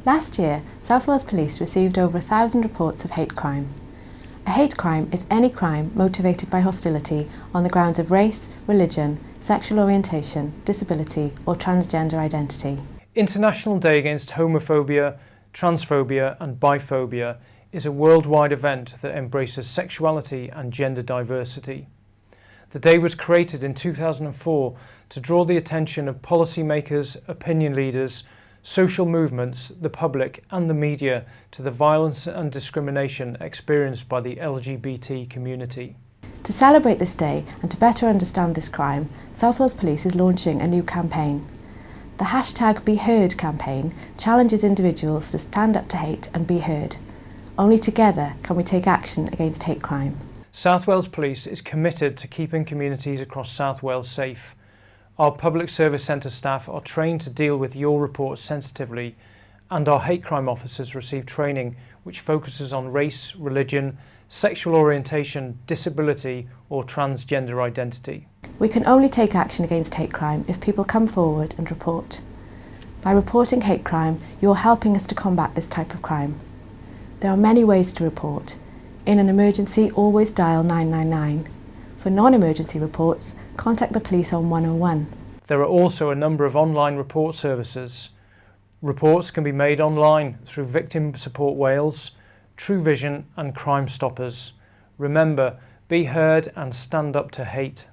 Last year, South Wales Police received over 1,000 reports of hate crime. A hate crime is any crime motivated by hostility on the grounds of race, religion, sexual orientation, disability or transgender identity. International Day Against Homophobia, Transphobia and Biphobia is a worldwide event that embraces sexuality and gender diversity. The day was created in 2004 to draw the attention of policymakers, opinion leaders, social movements, the public and the media to the violence and discrimination experienced by the LGBT community. To celebrate this day and to better understand this crime, South Wales Police is launching a new campaign. The #BeHeard campaign challenges individuals to stand up to hate and be heard. Only together can we take action against hate crime. South Wales Police is committed to keeping communities across South Wales safe. Our Public Service Centre staff are trained to deal with your reports sensitively, and our hate crime officers receive training which focuses on race, religion, sexual orientation, disability or transgender identity. We can only take action against hate crime if people come forward and report. By reporting hate crime, you're helping us to combat this type of crime. There are many ways to report. In an emergency, always dial 999. For non-emergency reports, contact the police on 101. There are also a number of online report services. Reports can be made online through Victim Support Wales, True Vision and Crime Stoppers. Remember, be heard and stand up to hate.